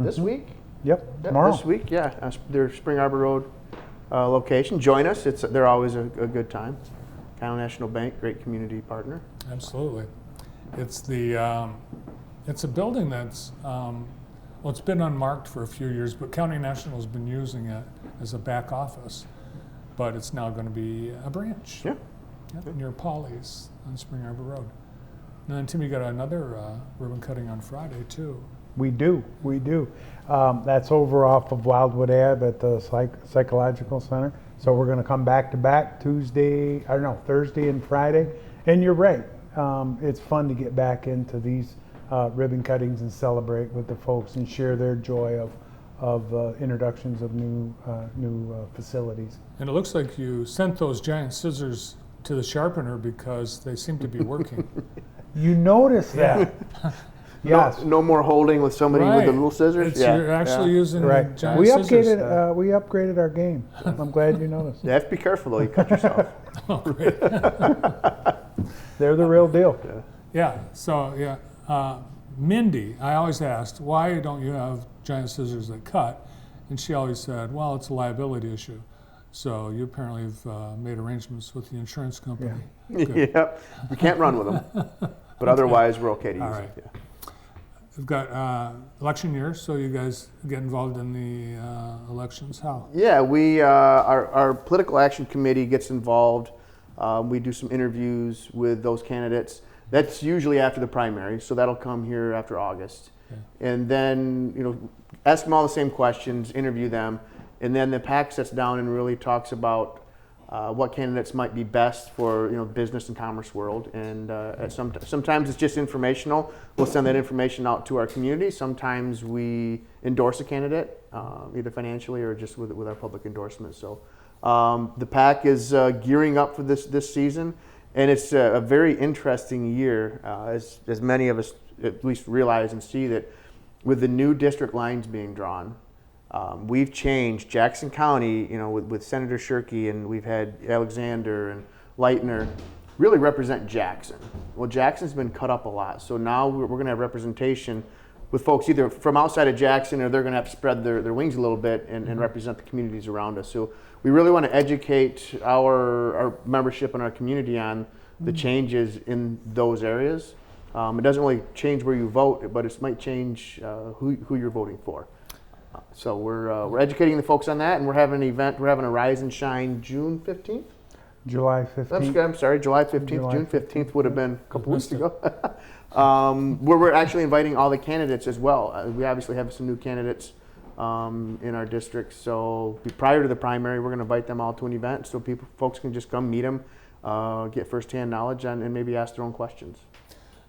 this week. Yep, tomorrow. This week, yeah. Their Spring Arbor Road location. Join us. They're always a good time. County National Bank, great community partner. Absolutely. It's the it's a building that's it's been unmarked for a few years, but County National's been using it as a back office. But it's now going to be a branch. Yeah. Yep, near Polly's on Spring Arbor Road. And then Tim, you got another ribbon cutting on Friday too. We do. That's over off of Wildwood Ave at the Psychological Center. So we're going to come back to back Thursday and Friday. And you're right. It's fun to get back into these ribbon cuttings and celebrate with the folks and share their joy of introductions of new facilities. And it looks like you sent those giant scissors to the sharpener because they seem to be working. You notice that. Yes. No more holding with somebody with the little scissors. You're actually using right. giant We scissors. We upgraded our game. I'm glad you noticed. You have to be careful though. You cut yourself. Oh, great. They're the real deal. Yeah. So Mindy, I always asked, why don't you have giant scissors that cut? And she always said, well, it's a liability issue. So you apparently have made arrangements with the insurance company. Yeah. Yep. We can't run with them, but otherwise we're okay to use right. it. Yeah. We've got election year, so you guys get involved in the elections. How? Yeah, we our political action committee gets involved. We do some interviews with those candidates. That's usually after the primary, so that'll come here after August. Okay. And then ask them all the same questions, interview them, and then the PAC sits down and really talks about what candidates might be best for business and commerce world. And sometimes it's just informational. We'll send that information out to our community. Sometimes we endorse a candidate, either financially or just with our public endorsement. So the PAC is gearing up for this season, and it's a very interesting year, as many of us at least realize and see that with the new district lines being drawn. We've changed Jackson County, with Senator Shirkey, and we've had Alexander and Leitner really represent Jackson. Well, Jackson's been cut up a lot, so now we're going to have representation with folks either from outside of Jackson, or they're going to have to spread their wings a little bit and represent the communities around us. So we really want to educate our membership and our community on the changes in those areas. It doesn't really change where you vote, but it might change who you're voting for. So we're educating the folks on that, and we're having an event. We're having a Rise and Shine June 15th. July 15th. I'm sorry, July 15th. June 15th would have been a couple weeks ago. Where we're actually inviting all the candidates as well. We obviously have some new candidates in our district. So prior to the primary, we're going to invite them all to an event so folks can just come meet them, get firsthand knowledge, and maybe ask their own questions.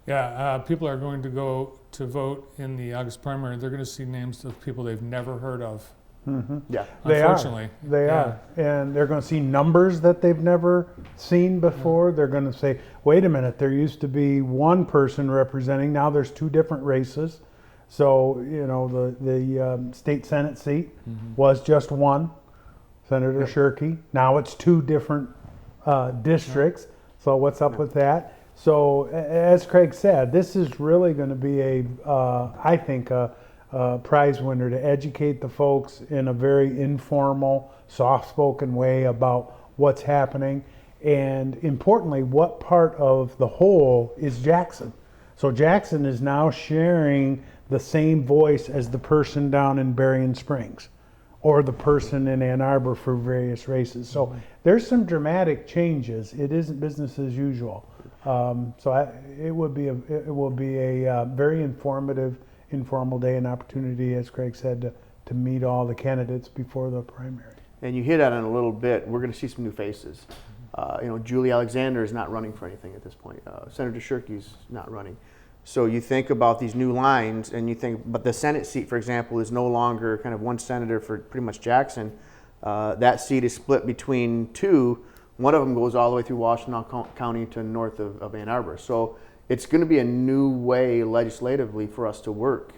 Yeah, people are going to go to vote in the August primary. They're going to see names of people they've never heard of. Mm-hmm. Yeah, unfortunately. They are. And they're going to see numbers that they've never seen before. Yeah. They're going to say, wait a minute, there used to be one person representing, now there's two different races. So, the state Senate seat was just one, Senator Shirkey. Now it's two different districts. So what's up with that? So, as Craig said, this is really going to be I think, a prize winner to educate the folks in a very informal, soft-spoken way about what's happening, and importantly, what part of the whole is Jackson. So Jackson is now sharing the same voice as the person down in Berrien Springs, or the person in Ann Arbor for various races. So there's some dramatic changes. It isn't business as usual. It will be a very informative, informal day and opportunity, as Craig said, to meet all the candidates before the primary. And you hit on it a little bit. We're going to see some new faces. Julie Alexander is not running for anything at this point. Senator Shirkey's not running. So you think about these new lines, and you think, but the Senate seat, for example, is no longer kind of one senator for pretty much Jackson. That seat is split between two. One of them goes all the way through Washington County to north of Ann Arbor. So it's going to be a new way legislatively for us to work,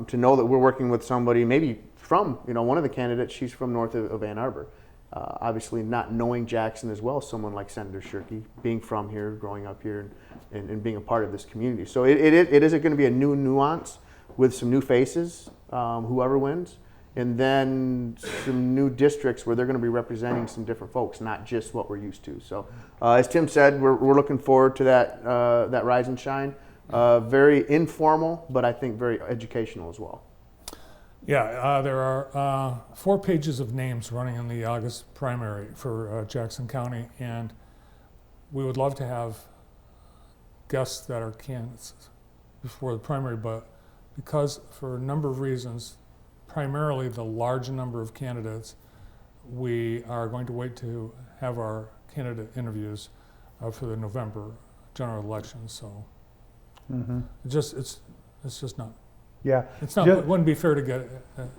to know that we're working with somebody maybe from, one of the candidates, she's from north of Ann Arbor. Obviously not knowing Jackson as well, someone like Senator Shirkey, being from here, growing up here, and being a part of this community. So it is going to be a new nuance with some new faces, whoever wins. And then some new districts where they're going to be representing some different folks, not just what we're used to. So, as Tim said, we're looking forward to that Rise and Shine. Very informal, but I think very educational as well. Yeah, there are 4 pages of names running in the August primary for Jackson County, and we would love to have guests that are candidates before the primary, but because for a number of reasons, primarily the large number of candidates, we are going to wait to have our candidate interviews for the November general election. So it's just not. Yeah. It wouldn't be fair to get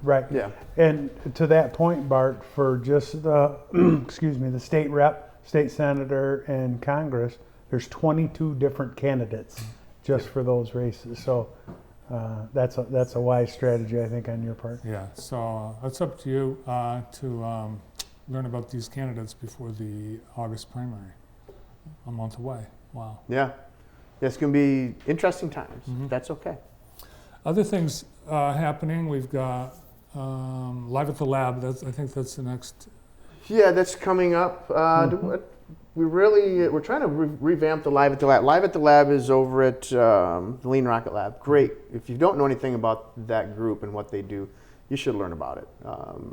right. Yeah. And to that point, Bart, for just the excuse me, the state rep, state senator, and Congress, there's 22 different candidates just for those races. So that's a wise strategy, I think, on your part. Yeah. So it's up to you to learn about these candidates before the August primary. A month away. Wow. Yeah. It's going to be interesting times. That's okay. Other things happening, we've got Live at the Lab. I think that's the next. Yeah, that's coming up. We're trying to revamp the Live at the Lab. Live at the Lab is over at the Lean Rocket Lab. Great. If you don't know anything about that group and what they do, you should learn about it.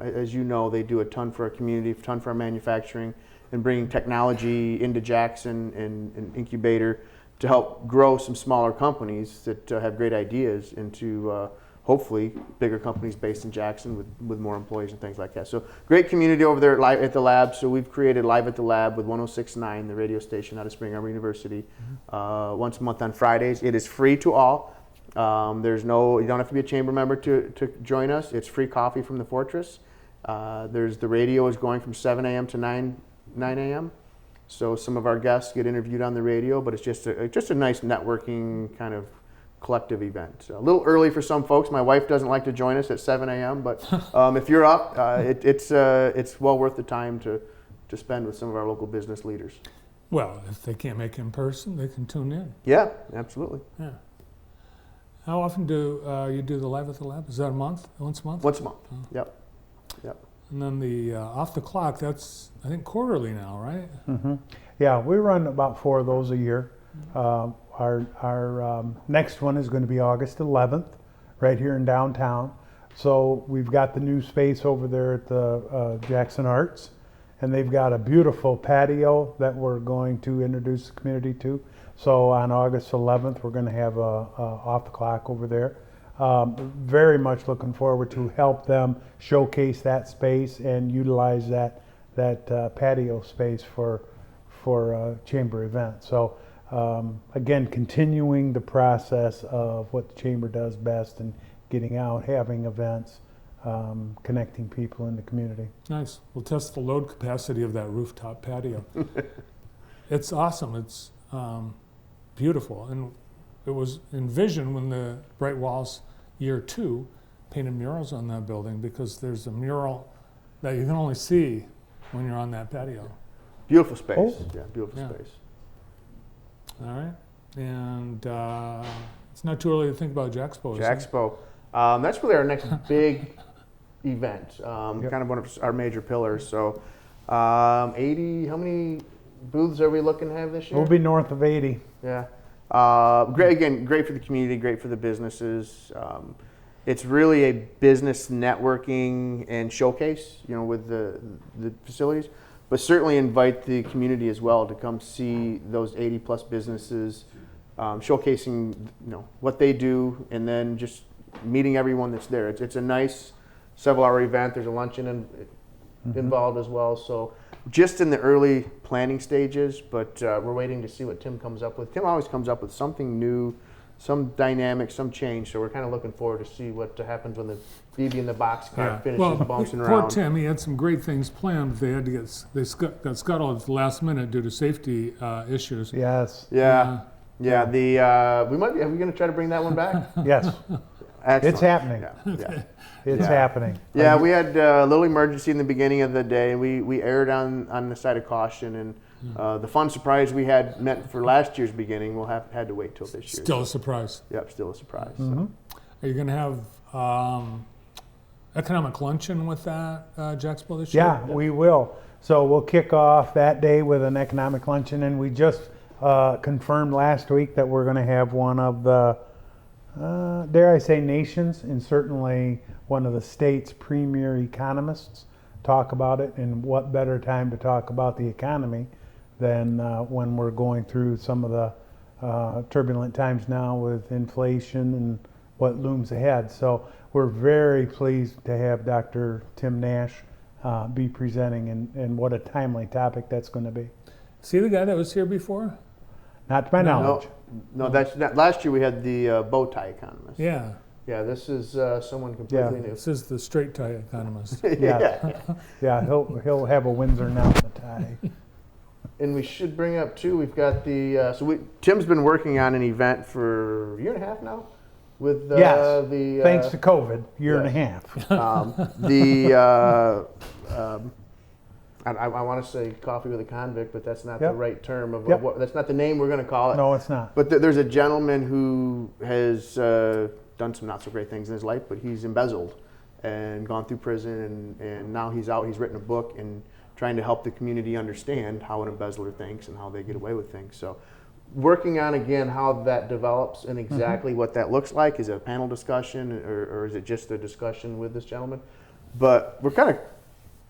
As you know, they do a ton for our community, a ton for our manufacturing, and bringing technology into Jackson and incubator to help grow some smaller companies that have great ideas into hopefully bigger companies based in Jackson with more employees and things like that. So great community over there at the lab. So we've created Live at the Lab with 106.9, the radio station out of Spring Arbor University, once a month on Fridays. It is free to all. You don't have to be a chamber member to join us. It's free coffee from the Fortress. The radio is going from 7 a.m. to 9 a.m. So some of our guests get interviewed on the radio, but it's just a nice networking kind of collective event. So a little early for some folks. My wife doesn't like to join us at 7 a.m., but if you're up, it's well worth the time to spend with some of our local business leaders. Well, if they can't make it in person, they can tune in. Yeah, absolutely. Yeah. How often do you do the Live at the Lab? Is that a month? Once a month? Once a month. Oh. Yep. And then the Off the Clock, that's, I think, quarterly now, right? Mm-hmm. Yeah, we run about 4 of those a year. Our next one is going to be August 11th, right here in downtown. So we've got the new space over there at the Jackson Arts, and they've got a beautiful patio that we're going to introduce the community to. So on August 11th, we're going to have a Off the Clock over there. Very much looking forward to help them showcase that space and utilize that patio space for chamber events. So again, continuing the process of what the chamber does best and getting out, having events, connecting people in the community. Nice. We'll test the load capacity of that rooftop patio. It's awesome. It's beautiful. And it was envisioned when the Bright Walls Year 2 painted murals on that building, because there's a mural that you can only see when you're on that patio. Beautiful space. Oh. Yeah, beautiful space. All right. And it's not too early to think about Expo, is it? Expo. That's really our next big event, kind of one of our major pillars. So 80, how many booths are we looking to have this year? We'll be north of 80. Yeah. Great for the community, great for the businesses. It's really a business networking and showcase, with the facilities, but certainly invite the community as well to come see those 80 plus businesses, showcasing what they do, and then just meeting everyone that's there. It's a nice several-hour event. There's a luncheon involved as well. So just in the early planning stages, but we're waiting to see what Tim comes up with. Tim always comes up with something new, some dynamic, some change. So we're kind of looking forward to see what happens when the BB in the box car finishes bouncing around. Poor Tim, he had some great things planned, but they got scuttled at the last minute due to safety issues. Yes. Yeah. Are we going to try to bring that one back? Yes. Excellent. It's happening. Yeah. It's happening. Yeah, we had a little emergency in the beginning of the day, and we erred on the side of caution. And the fun surprise we had meant for last year's beginning, we'll had to wait till this year. Still a surprise. Yep, still a surprise. Mm-hmm. So. Are you going to have economic luncheon with that, Jacksboro this year? Yeah, we will. So we'll kick off that day with an economic luncheon, and we just confirmed last week that we're going to have one of the, dare I say, nations, and certainly one of the state's premier economists talk about it. And what better time to talk about the economy than when we're going through some of the turbulent times now with inflation and what looms ahead. So we're very pleased to have Dr. Tim Nash be presenting, and what a timely topic that's going to be. See the guy that was here before? Not to my knowledge. No, that's not, last year we had the bow tie economist. Yeah. Yeah, this is someone completely new. This is the straight tie economist. Yeah. Yeah, he'll have a Windsor knot in the tie. And we should bring up too, we've got the, Tim's been working on an event for a year and a half now with Yes, the. thanks to COVID, year and a yeah. half. I want to say coffee with a convict, but that's not the Yep. right term of Yep. what, that's not the name we're going to call it. No, it's not. But there's a gentleman who has done some not so great things in his life, but he's embezzled and gone through prison, and now he's out. He's written a book and trying to help the community understand how an embezzler thinks and how they get away with things. So working on, again, how that develops and exactly what that looks like. Is it a panel discussion, or is it just a discussion with this gentleman? But we're kind of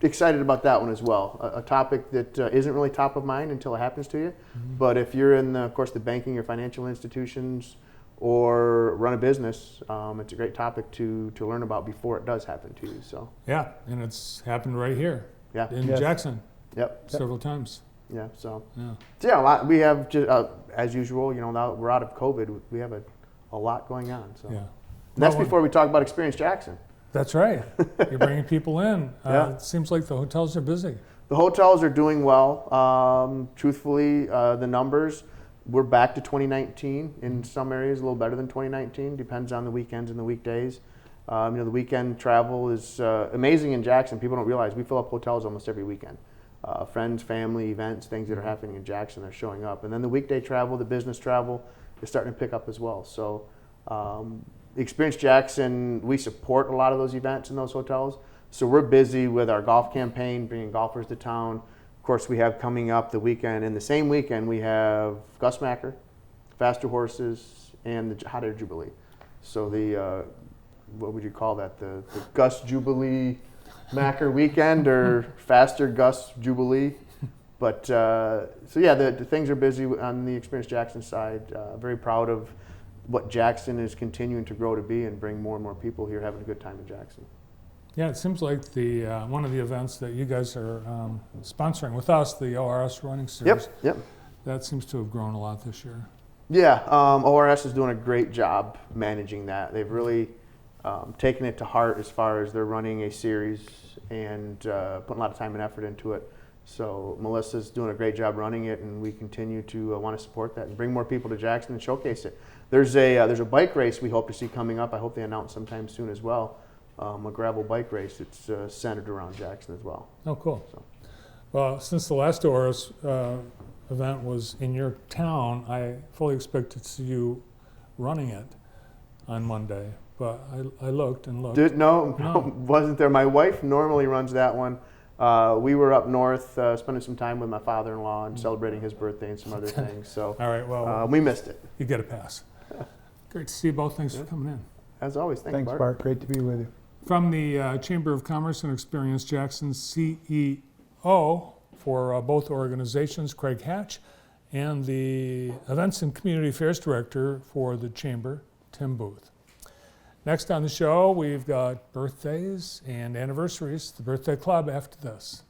excited about that one as well. A topic that isn't really top of mind until it happens to you. But if you're in, of course, the banking or financial institutions or run a business, it's a great topic to learn about before it does happen to you. So Yeah, and it's happened right here yeah, in Yes. Jackson yep, several times. yeah. So Yeah. yeah, a lot. We have just, as usual. You know, now that we're out of COVID, we have a lot going on. So Yeah. and that's Well, before we talk about Experience Jackson. That's right. You're bringing people in. Yeah. It seems like the hotels are busy. The hotels are doing well. Truthfully, the numbers, we're back to 2019 in some areas, a little better than 2019. Depends on the weekends and the weekdays. The weekend travel is amazing in Jackson. People don't realize we fill up hotels almost every weekend. Friends, family, events, things that are happening in Jackson are showing up. And then the weekday travel, the business travel is starting to pick up as well. So Experience Jackson, we support a lot of those events in those hotels. So we're busy with our golf campaign, bringing golfers to town. Of course, we have coming up the weekend. In the same weekend, we have Gus Macker, Faster Horses, and the Hot Air Jubilee. So the, what would you call that? The Gus Jubilee Macker weekend, or Faster Gus Jubilee. But so yeah, the things are busy on the Experience Jackson side. Very proud of what Jackson is continuing to grow to be and bring more and more people here having a good time in Jackson. Yeah, it seems like the one of the events that you guys are sponsoring with us, the Ors Running Series, Yep. that seems to have grown a lot this year. Yeah, ORS is doing a great job managing that. They've really taken it to heart as far as they're running a series and putting a lot of time and effort into it. So Melissa's doing a great job running it, and we continue to want to support that and bring more people to Jackson and showcase it. There's a bike race we hope to see coming up. I hope they announce sometime soon as well. A gravel bike race. It's centered around Jackson as well. Oh, cool. So. Well, since the last Ors event was in your town, I fully expected to see you running it on Monday. But I looked and looked. No, wasn't there. My wife normally runs that one. We were up north spending some time with my father-in-law and celebrating his birthday and some other things. So All right, well, we missed it. you get a pass. Great to see you both. Thanks for coming in. As always, thanks, Bart. Great to be with you. From the Chamber of Commerce and Experience Jackson CEO for both organizations, Craig Hatch, and the Events and Community Affairs Director for the Chamber, Tim Booth. Next on the show, we've got birthdays and anniversaries, the Birthday Club after this.